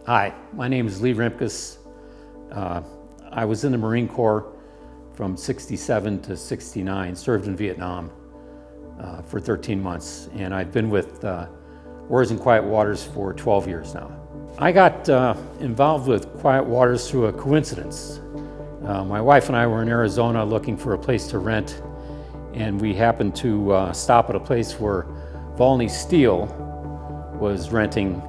Hi, my name is Rimkus. I was in the Marine Corps from '67 to '69, served in Vietnam for 13 months, and I've been with Wars and Quiet Waters for 12 years now. I got involved with Quiet Waters through a coincidence. My wife and I were in Arizona looking for a place to rent, and we happened to stop at a place where Volney Steel was renting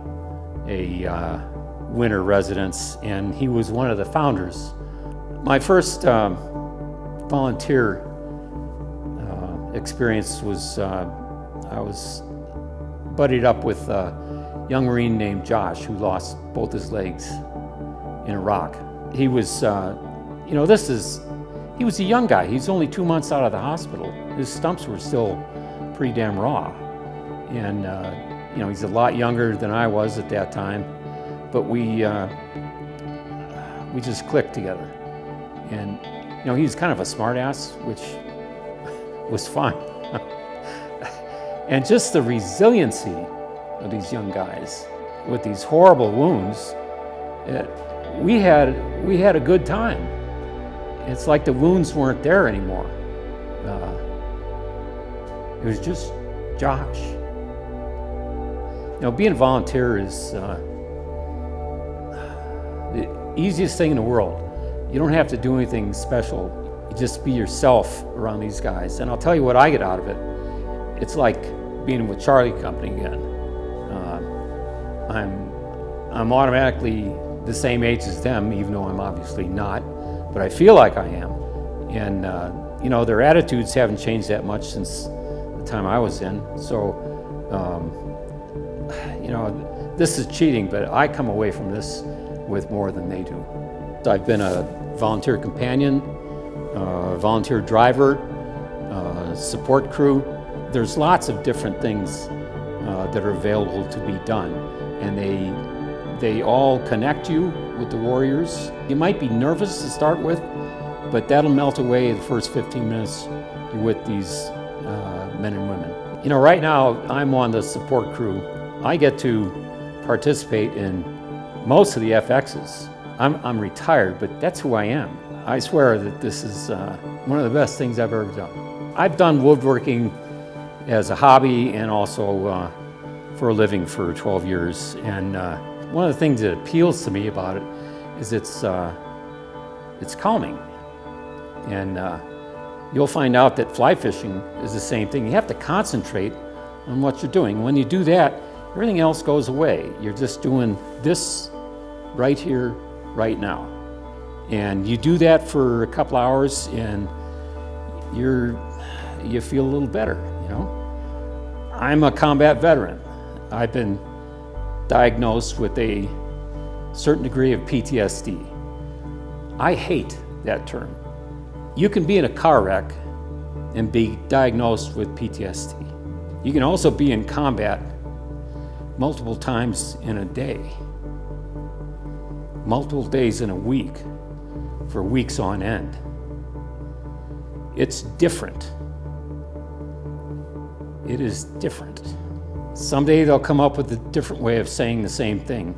a winter residence, and he was one of the founders. My first volunteer experience was I was buddied up with a young Marine named Josh who lost both his legs in Iraq. He was, he was a young guy. He's only 2 months out of the hospital. His stumps were still pretty damn raw. And he's a lot younger than I was at that time, but we just clicked together. And he was kind of a smartass, which was fun. And just the resiliency of these young guys with these horrible wounds, we had a good time. It's like the wounds weren't there anymore. It was just Josh. Being a volunteer is the easiest thing in the world. You don't have to do anything special. You just be yourself around these guys. And I'll tell you what I get out of it. It's like being with Charlie Company again. I'm automatically the same age as them, even though I'm obviously not, but I feel like I am. And their attitudes haven't changed that much since the time I was in. So, this is cheating, but I come away from this with more than they do. I've been a volunteer companion, volunteer driver, support crew. There's lots of different things that are available to be done, and they all connect you with the warriors. You might be nervous to start with, but that'll melt away the first 15 minutes you're with these men and women. Right now I'm on the support crew. I get to participate in most of the FXs. I'm retired, but that's who I am. I swear that this is one of the best things I've ever done. I've done woodworking as a hobby and also for a living for 12 years. And one of the things that appeals to me about it is it's calming. And you'll find out that fly fishing is the same thing. You have to concentrate on what you're doing. When you do that, everything else goes away. You're just doing this right here, right now. And you do that for a couple hours and you feel a little better, I'm a combat veteran. I've been diagnosed with a certain degree of PTSD. I hate that term. You can be in a car wreck and be diagnosed with PTSD. You can also be in combat multiple times in a day, multiple days in a week, for weeks on end. It's different. It is different. Someday they'll come up with a different way of saying the same thing,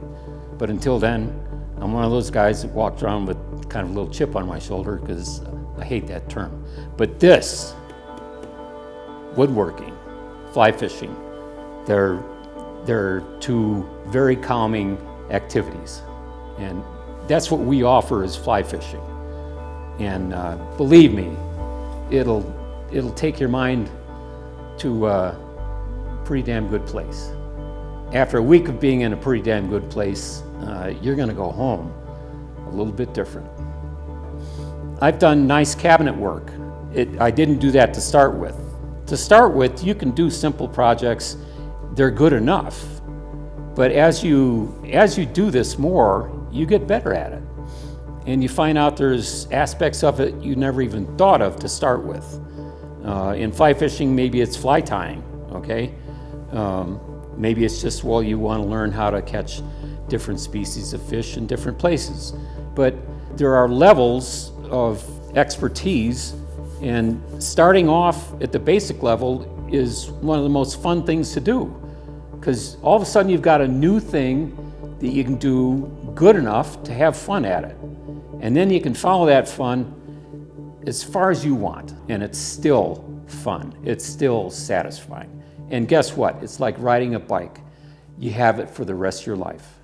but until then, I'm one of those guys that walked around with kind of a little chip on my shoulder because I hate that term. But this, woodworking, fly fishing, they're two very calming activities. And that's what we offer is fly fishing. And believe me, it'll take your mind to a pretty damn good place. After a week of being in a pretty damn good place, you're gonna go home a little bit different. I've done nice cabinet work. I didn't do that to start with. To start with, you can do simple projects. They're good enough. But as you do this more, you get better at it. And you find out there's aspects of it you never even thought of to start with. In fly fishing, maybe it's fly tying, okay? Maybe it's just, you want to learn how to catch different species of fish in different places. But there are levels of expertise, and starting off at the basic level is one of the most fun things to do, because all of a sudden you've got a new thing that you can do good enough to have fun at it. And then you can follow that fun as far as you want, and it's still fun. It's still satisfying. And guess what? It's like riding a bike. You have it for the rest of your life.